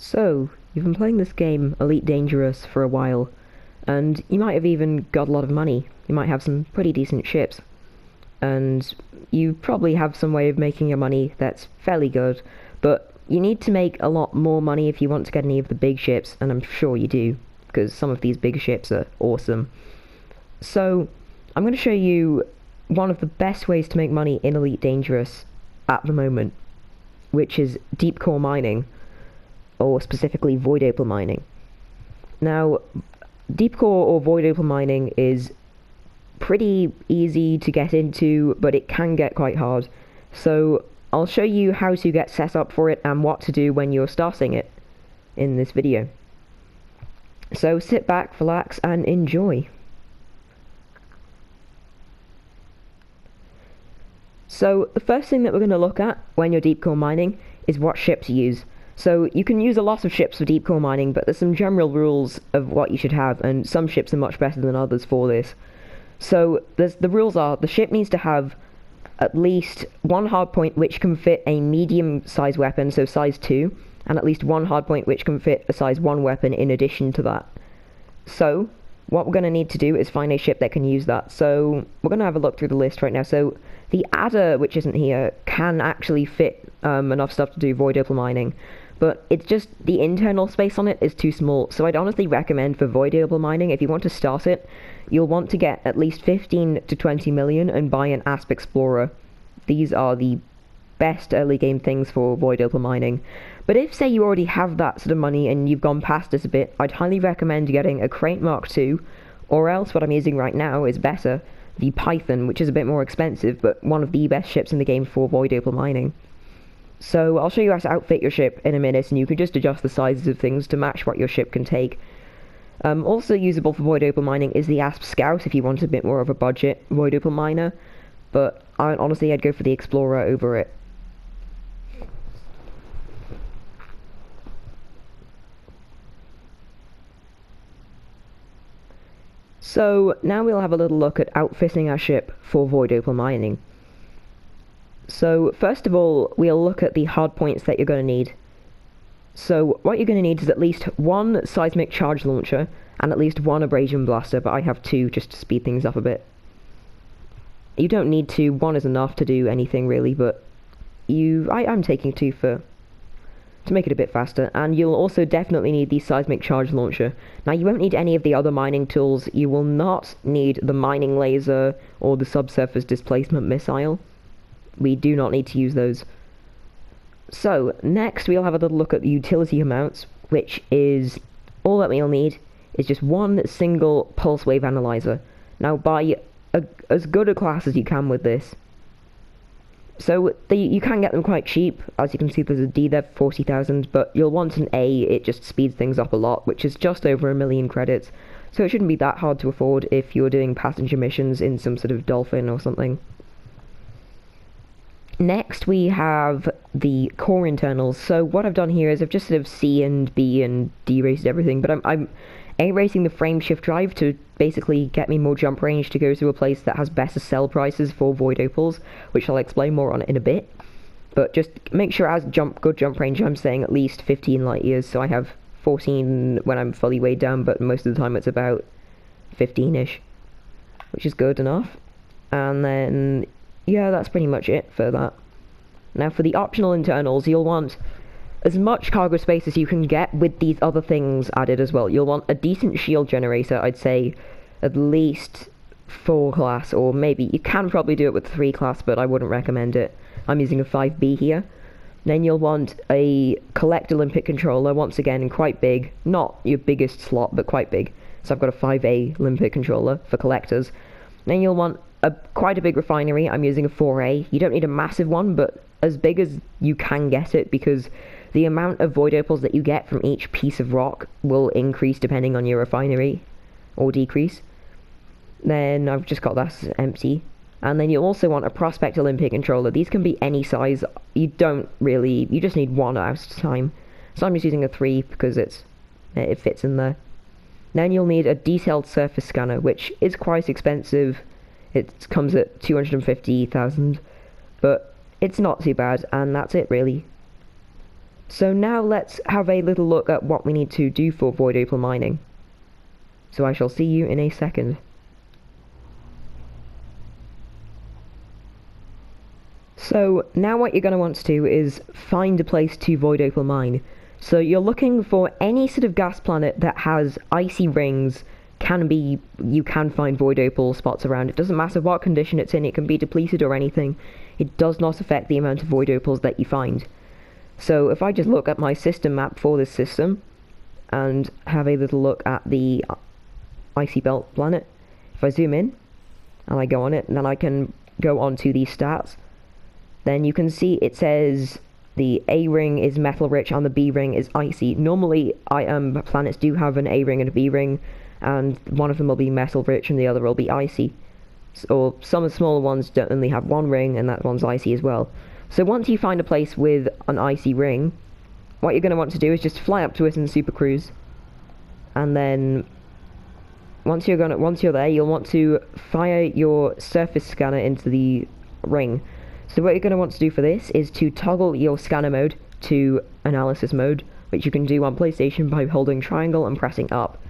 So, you've been playing this game, Elite Dangerous, for a while, and you might have even got a lot of money. You might have some pretty decent ships, and you probably have some way of making your money that's fairly good, but you need to make a lot more money if you want to get any of the big ships, and I'm sure you do, because some of these big ships are awesome. So, I'm going to show you one of the best ways to make money in Elite Dangerous at the moment, which is deep core mining, or specifically Void Opal mining. Now, deep core or Void Opal mining is pretty easy to get into, but it can get quite hard. So I'll show you how to get set up for it and what to do when you're starting it in this video. So sit back, relax, and enjoy. So the first thing that we're going to look at when you're deep core mining is what ship to use. So you can use a lot of ships for deep core mining, but there's some general rules of what you should have, and some ships are much better than others for this. So the rules are, the ship needs to have at least one hardpoint which can fit a medium size weapon, so size 2, and at least one hardpoint which can fit a size 1 weapon in addition to that. So what we're going to need to do is find a ship that can use that. So we're going to have a look through the list right now. So the adder, which isn't here, can actually fit enough stuff to do Void Opal mining, but it's just the internal space on it is too small. So I'd honestly recommend for Void Opal mining, if you want to start it, you'll want to get at least 15 to 20 million and buy an Asp Explorer. These are the best early game things for Void Opal mining. But if, say, you already have that sort of money and you've gone past this a bit, I'd highly recommend getting a Crate Mark II, or else what I'm using right now is better, the Python, which is a bit more expensive, but one of the best ships in the game for Void Opal mining. So I'll show you how to outfit your ship in a minute, and you can just adjust the sizes of things to match what your ship can take. Also usable for Void Opal mining is the Asp Scout if you want a bit more of a budget Void Opal miner, but honestly I'd go for the Explorer over it. So now we'll have a little look at outfitting our ship for Void Opal mining. So first of all, we'll look at the hardpoints that you're going to need. So what you're going to need is at least one seismic charge launcher and at least one abrasion blaster, but I have two just to speed things up a bit. You don't need two, one is enough to do anything really, but I'm taking two to make it a bit faster. And you'll also definitely need the seismic charge launcher. Now you won't need any of the other mining tools. You will not need the mining laser or the subsurface displacement missile. We do not need to use those. So next we'll have a little look at the utility amounts, which is all that we'll need is just one single pulse wave analyzer. Now buy as good a class as you can with this. So you can get them quite cheap. As you can see, there's a D there for 40,000, but you'll want an A. It just speeds things up a lot, which is just over 1 million credits. So it shouldn't be that hard to afford if you're doing passenger missions in some sort of dolphin or something. Next we have the core internals. So what I've done here is I've just sort of C and B and D raced everything, but I'm A racing the frame shift drive to basically get me more jump range to go to a place that has better sell prices for Void Opals, which I'll explain more on in a bit. But just make sure as good jump range, I'm saying at least 15 light years, so I have 14 when I'm fully weighed down, but most of the time it's about 15-ish, which is good enough. And then yeah, that's pretty much it for that. Now for the optional internals, you'll want as much cargo space as you can get with these other things added as well. You'll want a decent shield generator, I'd say at least 4 class, or maybe you can probably do it with 3 class, but I wouldn't recommend it. I'm using a 5B here. Then you'll want a collect Olympic controller, once again quite big, not your biggest slot, but quite big. So I've got a 5A Olympic controller for collectors. Then you'll want quite a big refinery. I'm using a 4A. You don't need a massive one, but as big as you can get it, because the amount of Void Opals that you get from each piece of rock will increase depending on your refinery, or decrease. Then I've just got that empty. And then you also want a Prospect Olympic controller. These can be any size. You just need one at a time. So I'm just using a 3 because it fits in there. Then you'll need a detailed surface scanner, which is quite expensive. It comes at 250,000, but it's not too bad, and that's it really. So now let's have a little look at what we need to do for Void Opal mining. So I shall see you in a second. So now what you're going to want to do is find a place to Void Opal mine. So you're looking for any sort of gas planet that has icy rings. You can find Void Opal spots around. It doesn't matter what condition it's in, it can be depleted or anything. It does not affect the amount of Void Opals that you find. So if I just look at my system map for this system, and have a little look at the icy belt planet, if I zoom in, and I go on it, and then I can go on to the stats, then you can see it says the A ring is metal rich and the B ring is icy. Normally, planets do have an A ring and a B ring, and one of them will be metal rich and the other will be icy. Or some of the smaller ones don't only have one ring and that one's icy as well. So once you find a place with an icy ring, what you're going to want to do is just fly up to it in Super Cruise, and then once you're there, you'll want to fire your surface scanner into the ring. So what you're going to want to do for this is to toggle your scanner mode to analysis mode, which you can do on PlayStation by holding triangle and pressing up.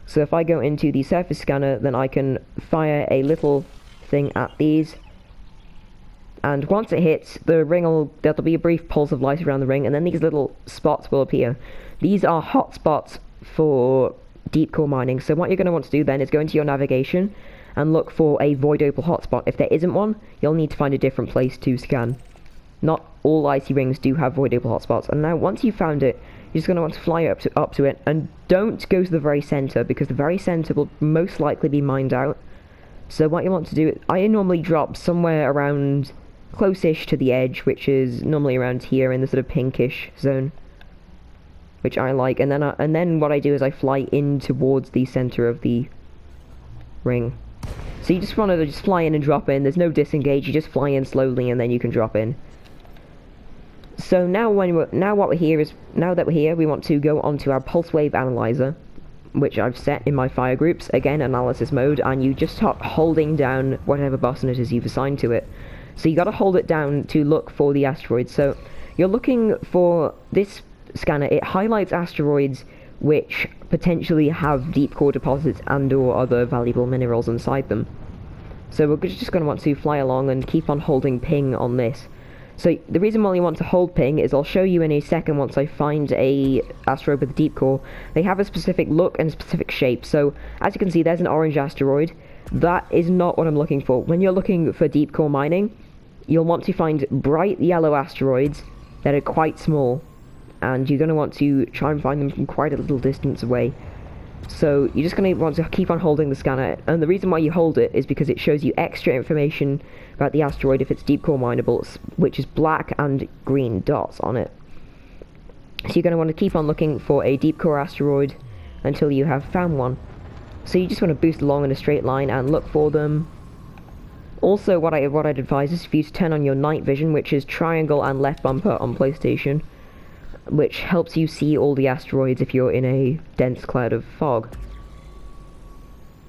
So if I go into the surface scanner, then I can fire a little thing at these, and once it hits, there'll be a brief pulse of light around the ring, and then these little spots will appear. These are hot spots for deep core mining. So what you're going to want to do then is go into your navigation and look for a Void Opal hotspot. If there isn't one, you'll need to find a different place to scan. Not all icy rings do have Void Opal hotspots. And now once you've found it, you're just going to want to fly up to it, and don't go to the very center, because the very center will most likely be mined out. So what you want to do, I normally drop somewhere around close-ish to the edge, which is normally around here in the sort of pinkish zone, which I like, and then what I do is I fly in towards the center of the ring. So you just want to just fly in and drop in. There's no disengage. You just fly in slowly, and then you can drop in. So now that we're here, we want to go onto our pulse wave analyzer, which I've set in my fire groups. Again, analysis mode, and you just start holding down whatever button it is you've assigned to it. So you got to hold it down to look for the asteroids. So you're looking for this scanner. It highlights asteroids which potentially have deep core deposits and or other valuable minerals inside them. So we're just going to want to fly along and keep on holding ping on this. So the reason why you want to hold ping is I'll show you in a second once I find a asteroid with a deep core. They have a specific look and specific shape. So as you can see, there's an orange asteroid. That is not what I'm looking for. When you're looking for deep core mining, you'll want to find bright yellow asteroids that are quite small, and you're going to want to try and find them from quite a little distance away. So you're just going to want to keep on holding the scanner, and the reason why you hold it is because it shows you extra information about the asteroid if it's deep core mineable, which is black and green dots on it. So you're going to want to keep on looking for a deep core asteroid until you have found one. So you just want to boost along in a straight line and look for them. Also, what I'd advise is for you to turn on your night vision, which is triangle and left bumper on PlayStation, which helps you see all the asteroids if you're in a dense cloud of fog.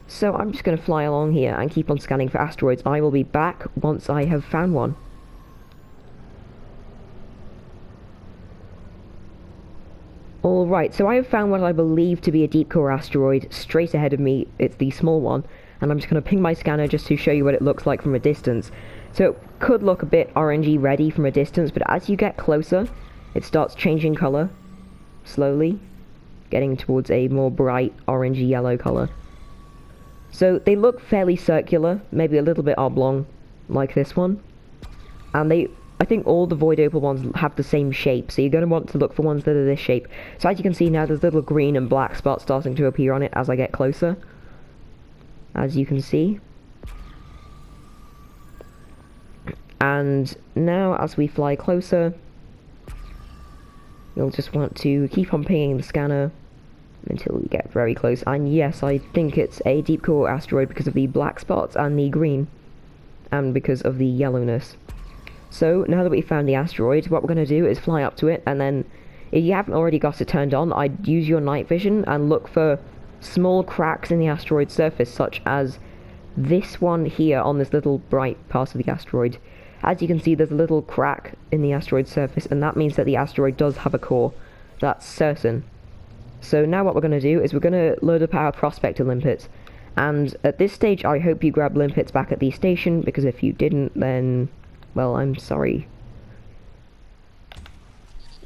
So I'm just going to fly along here and keep on scanning for asteroids. I will be back once I have found one. Alright, so I have found what I believe to be a deep core asteroid straight ahead of me. It's the small one, and I'm just going to ping my scanner just to show you what it looks like from a distance. So it could look a bit orangey reddy from a distance, but as you get closer, it starts changing colour, slowly, getting towards a more bright orangey yellow colour. So they look fairly circular, maybe a little bit oblong, like this one. And I think all the Void Opal ones have the same shape, so you're going to want to look for ones that are this shape. So as you can see now, there's little green and black spots starting to appear on it as I get closer. As you can see. And now, as we fly closer, you'll just want to keep on pinging the scanner until we get very close. And yes, I think it's a deep core asteroid because of the black spots and the green, and because of the yellowness. So now that we've found the asteroid, what we're going to do is fly up to it, and then if you haven't already got it turned on, I'd use your night vision and look for small cracks in the asteroid surface, such as this one here on this little bright part of the asteroid. As you can see, there's a little crack in the asteroid surface, and that means that the asteroid does have a core. That's certain. So now what we're going to do is we're going to load up our prospector limpets. And at this stage, I hope you grab limpets back at the station, because if you didn't, then, well, I'm sorry.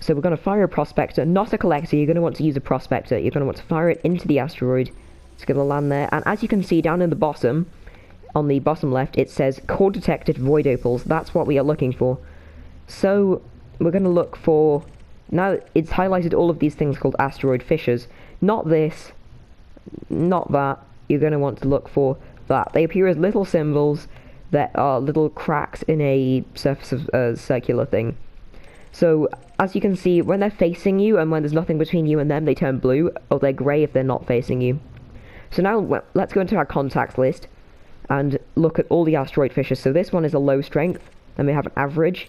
So we're going to fire a prospector, not a collector. You're going to want to use a prospector. You're going to want to fire it into the asteroid. It's going to land there. And as you can see down in the bottom, on the bottom left, it says core detected void opals. That's what we are looking for. So we're going to look for... Now it's highlighted all of these things called asteroid fissures. Not this, not that. You're going to want to look for that. They appear as little symbols that are little cracks in a surface of a circular thing. So as you can see, when they're facing you and when there's nothing between you and them, they turn blue, or they're grey if they're not facing you. So now let's go into our contacts list and look at all the asteroid fissures. So this one is a low strength, and we have an average.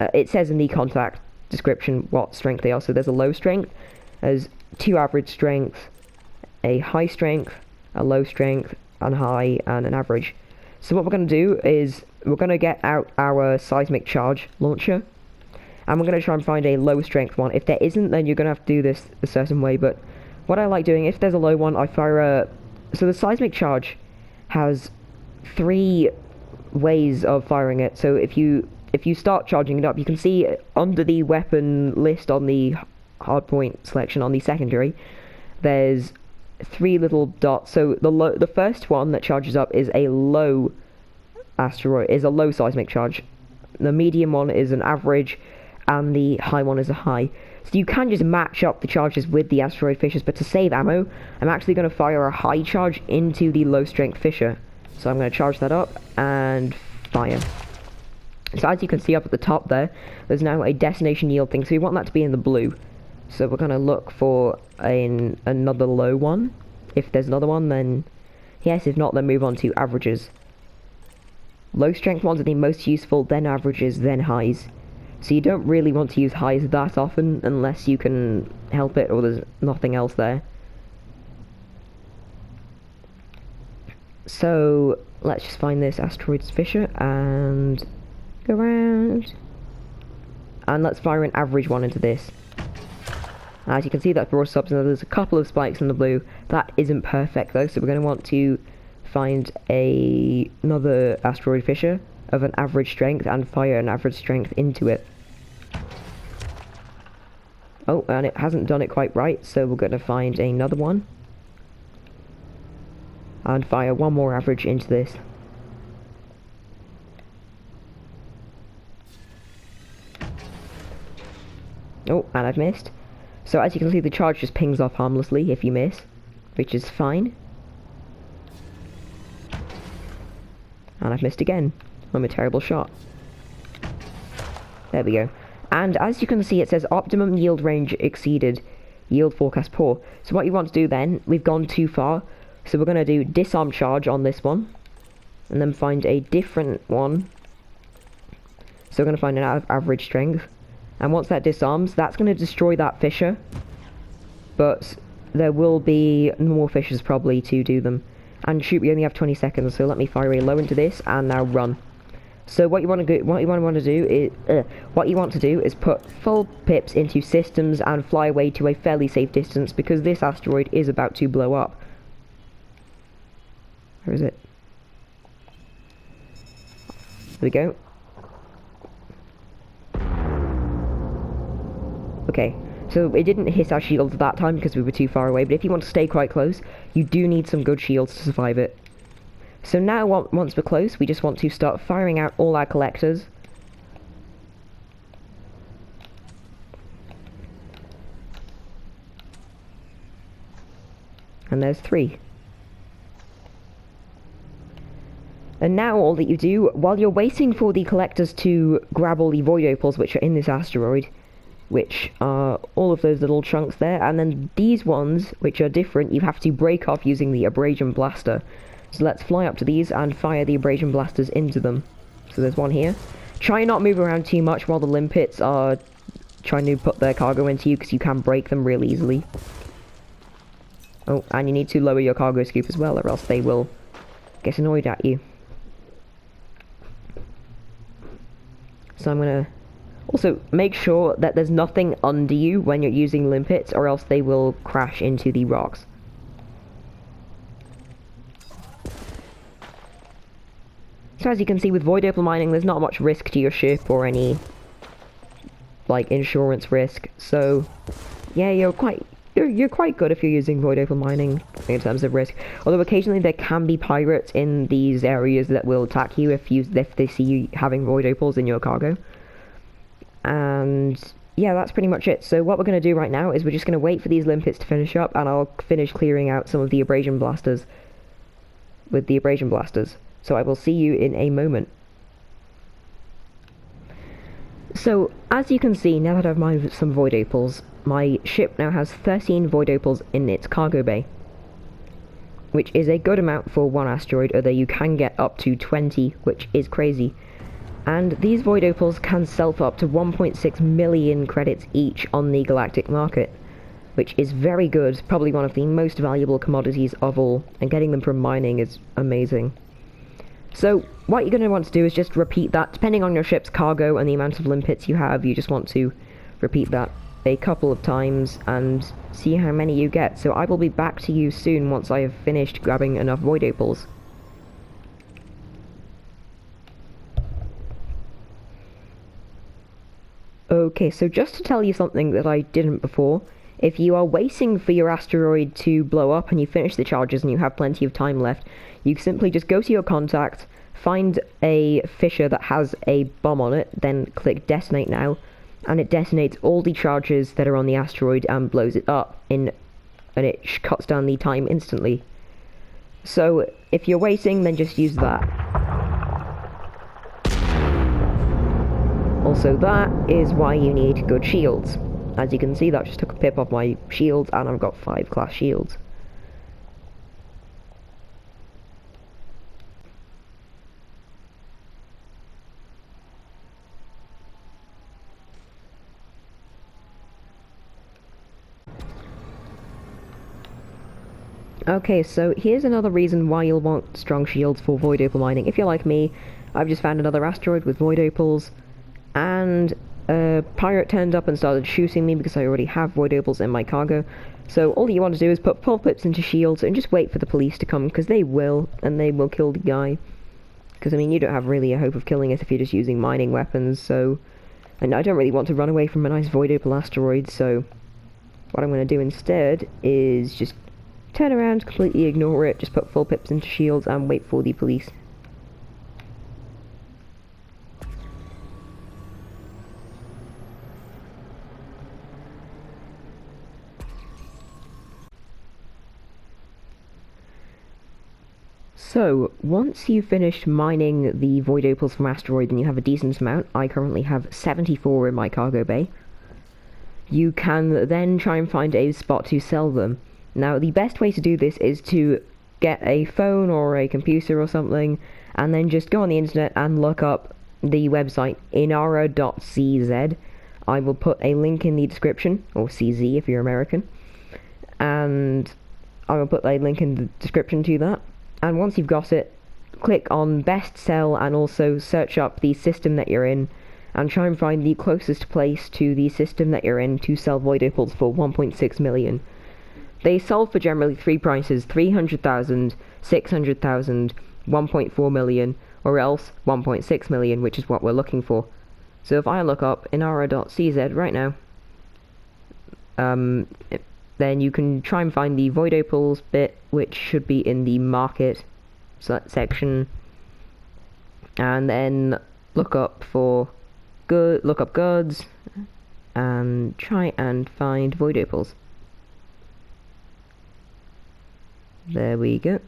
It says in the contact description what strength they are. So there's a low strength, there's 2 average strengths, a high strength, a low strength, and high, and an average. So what we're going to do is we're going to get out our seismic charge launcher, and we're going to try and find a low strength one. If there isn't, then you're going to have to do this a certain way, but what I like doing, if there's a low one, I fire a... So the seismic charge has 3 ways of firing it. So if you start charging it up, you can see under the weapon list on the hardpoint selection on the secondary, there's 3 little dots. So the first one that charges up is a low asteroid, is a low seismic charge. The medium one is an average, and the high one is a high. So you can just match up the charges with the asteroid fissures, but to save ammo, I'm actually going to fire a high charge into the low strength fissure. So I'm going to charge that up and fire. So as you can see up at the top there's now a destination yield thing, so we want that to be in the blue. So we're going to look for another low one. If there's another one, then yes. If not, then move on to averages. Low strength ones are the most useful, then averages, then highs. So you don't really want to use highs that often unless you can help it or there's nothing else there. So let's just find this asteroid's fissure and go around. And let's fire an average one into this. As you can see, that's brought us up, so there's a couple of spikes in the blue. That isn't perfect though, so we're going to want to find another asteroid fissure of an average strength and fire an average strength into it. Oh, and it hasn't done it quite right, so we're going to find another one and fire one more average into this. Oh, and I've missed. So as you can see, the charge just pings off harmlessly if you miss, which is fine. And I've missed again. I'm a terrible shot. There we go. And as you can see, it says optimum yield range exceeded, yield forecast poor. So what you want to do then, we've gone too far, so we're going to do disarm charge on this one, and then find a different one. So we're going to find an average strength, and once that disarms, that's going to destroy that fissure, but there will be more fissures probably to do them. And shoot, we only have 20 seconds, so let me fire a low into this, and now run. So what you want to do is put full pips into systems and fly away to a fairly safe distance, because this asteroid is about to blow up. Where is it? There we go. Okay, so it didn't hit our shields that time because we were too far away, but if you want to stay quite close, you do need some good shields to survive it. So now, once we're close, we just want to start firing out all our collectors. And there's 3. And now all that you do, while you're waiting for the collectors to grab all the void opals which are in this asteroid, which are all of those little chunks there, and then these ones, which are different, you have to break off using the abrasion blaster. So let's fly up to these and fire the abrasion blasters into them. So there's one here. Try and not move around too much while the limpets are trying to put their cargo into you, because you can break them really easily. Oh, and you need to lower your cargo scoop as well, or else they will get annoyed at you. So I'm gonna also make sure that there's nothing under you when you're using limpets, or else they will crash into the rocks. So as you can see with Void Opal mining, there's not much risk to your ship or any like insurance risk. So yeah, you're quite good if you're using Void Opal mining in terms of risk. Although occasionally there can be pirates in these areas that will attack you if they see you having Void Opals in your cargo. And yeah, that's pretty much it. So what we're going to do right now is we're just going to wait for these limpets to finish up, and I'll finish clearing out some of the abrasion blasters with the abrasion blasters. So I will see you in a moment. So as you can see, now that I've mined some Void Opals, my ship now has 13 Void Opals in its cargo bay, which is a good amount for one asteroid, although you can get up to 20, which is crazy. And these Void Opals can sell for up to 1.6 million credits each on the galactic market, which is very good, probably one of the most valuable commodities of all, and getting them from mining is amazing. So what you're going to want to do is just repeat that. Depending on your ship's cargo and the amount of limpets you have, you just want to repeat that a couple of times and see how many you get. So I will be back to you soon once I have finished grabbing enough Void Opals. Okay, so just to tell you something that I didn't before, if you are waiting for your asteroid to blow up and you finish the charges and you have plenty of time left, you simply just go to your contact, find a fissure that has a bomb on it, then click detonate now, and it detonates all the charges that are on the asteroid and blows it up, and it cuts down the time instantly. So if you're waiting, then just use that. Also, that is why you need good shields. As you can see, that just took a pip off my shields, and I've got 5 class shields. Okay, so here's another reason why you'll want strong shields for Void Opal mining. If you're like me, I've just found another asteroid with Void Opals, and a pirate turned up and started shooting me because I already have Void Opals in my cargo. So all you want to do is put full pips into shields and just wait for the police to come, because they will, and they will kill the guy. Because, I mean, you don't have really a hope of killing it if you're just using mining weapons, so... And I don't really want to run away from a nice Void Opal asteroid, so... What I'm going to do instead is just turn around, completely ignore it, just put full pips into shields and wait for the police. So, once you've finished mining the Void Opals from asteroid and you have a decent amount, I currently have 74 in my cargo bay, you can then try and find a spot to sell them. Now, the best way to do this is to get a phone or a computer or something, and then just go on the internet and look up the website inara.cz. I will put a link in the description, or CZ if you're American, and I will put a link in the description to that. And once you've got it, click on best sell and also search up the system that you're in, and try and find the closest place to the system that you're in to sell Void Opals for 1.6 million. They sell for generally 3 prices: 300,000, 600,000, 1.4 million, or else 1.6 million, which is what we're looking for. So if I look up inara.cz right now, then you can try and find the Void Opals bit, which should be in the market section, and then look up goods, and try and find Void Opals. There we go.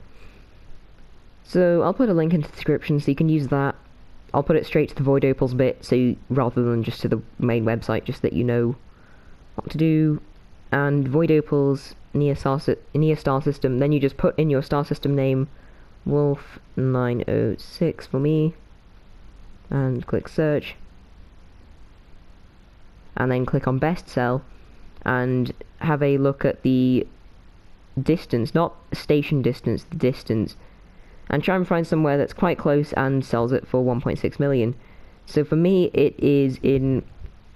So I'll put a link in the description so you can use that. I'll put it straight to the Void Opals bit, so rather than just to the main website, just that you know what to do. And Void Opals near star system, then you just put in your star system name, Wolf906 for me, and click search, and then click on best sell, and have a look at the distance, not station distance, the distance, and try and find somewhere that's quite close and sells it for 1.6 million. So for me, it is in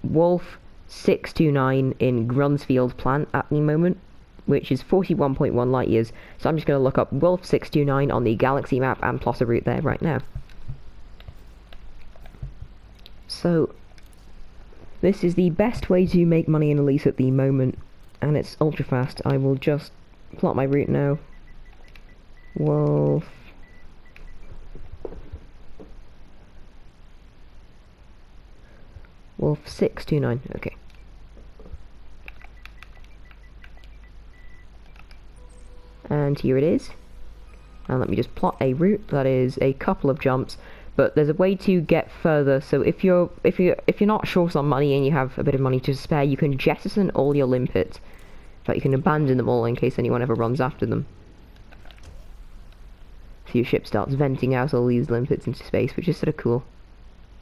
Wolf 629 in Grunsfield plant at the moment, which is 41.1 light years. So I'm just going to look up Wolf 629 on the galaxy map and plot a route there right now. So this is the best way to make money in Elise at the moment, and it's ultra fast. I will just plot my route now. Wolf 629, okay. And here it is. And let me just plot a route that is a couple of jumps, but there's a way to get further. So if you're not short on money and you have a bit of money to spare, you can jettison all your limpets. But you can abandon them all in case anyone ever runs after them. So your ship starts venting out all these limpets into space, which is sort of cool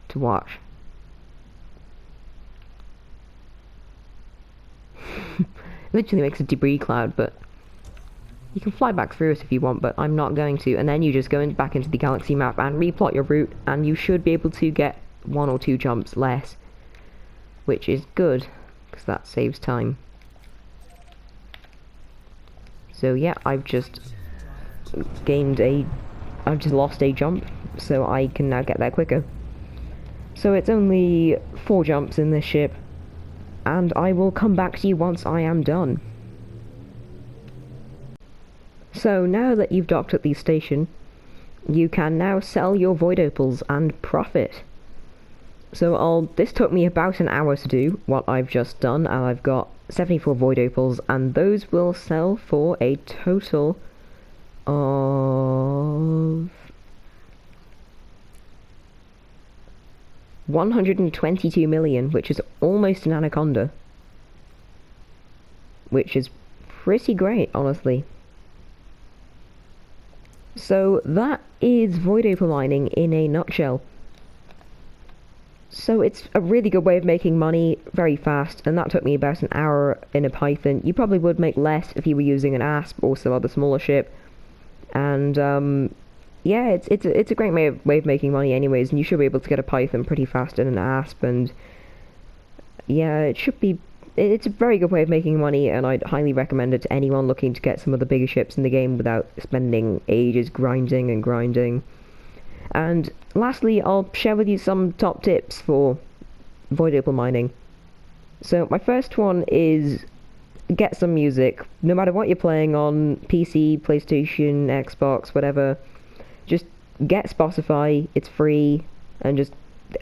to watch. Literally makes a debris cloud, but you can fly back through it if you want, but I'm not going to. And then you just go back into the galaxy map and replot your route, and you should be able to get 1 or 2 jumps less, which is good, because that saves time. So yeah, I've just lost a jump, so I can now get there quicker. So it's only 4 jumps in this ship, and I will come back to you once I am done. So now that you've docked at the station, you can now sell your Void Opals and profit. So this took me about an hour to do what I've just done, and I've got 74 Void Opals, and those will sell for a total of 122 million, which is almost an anaconda, which is pretty great, honestly. So that is Void Opal mining in a nutshell. So it's a really good way of making money very fast, and that took me about an hour in a Python. You probably would make less if you were using an ASP or some other smaller ship. And yeah, it's a great way of making money anyways, and you should be able to get a Python pretty fast in an ASP, and yeah, it's a very good way of making money, and I'd highly recommend it to anyone looking to get some of the bigger ships in the game without spending ages grinding and grinding. And lastly, I'll share with you some top tips for Void Opal mining. So my first one is get some music. No matter what you're playing on, PC, PlayStation, Xbox, whatever, just get Spotify, it's free, and just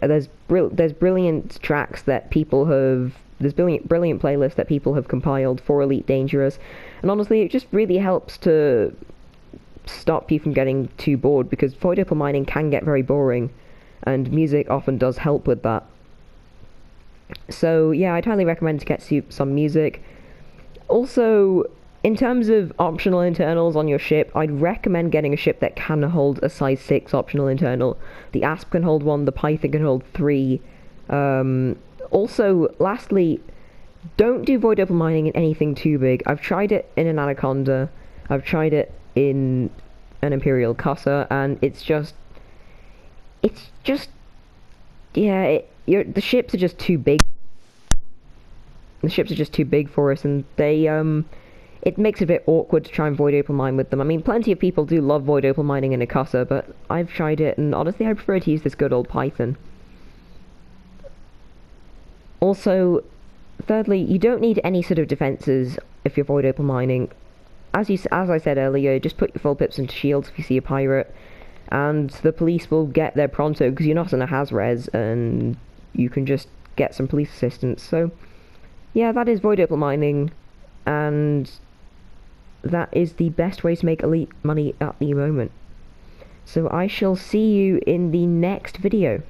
there's brilliant tracks that people have, there's brilliant playlists that people have compiled for Elite Dangerous, and honestly it just really helps to stop you from getting too bored, because Void Opal mining can get very boring, and music often does help with that. So yeah, I'd highly recommend to get some music. Also, in terms of optional internals on your ship, I'd recommend getting a ship that can hold a size 6 optional internal. The ASP can hold 1, the Python can hold 3. Also, lastly, don't do Void Opal mining in anything too big. I've tried it in an Anaconda, I've tried it in an Imperial Cutter, and it's just yeah, the ships are just too big. The ships are just too big for us, and they it makes it a bit awkward to try and Void Opal mine with them. I mean, plenty of people do love Void Opal mining in a cutter, but I've tried it, and honestly I prefer to use this good old Python. Also, thirdly, you don't need any sort of defences if you're Void Opal mining. As I said earlier, just put your full pips into shields if you see a pirate, and the police will get there pronto, because you're not in a has-res, and you can just get some police assistance. So yeah, that is Void Opal mining, and that is the best way to make elite money at the moment. So I shall see you in the next video.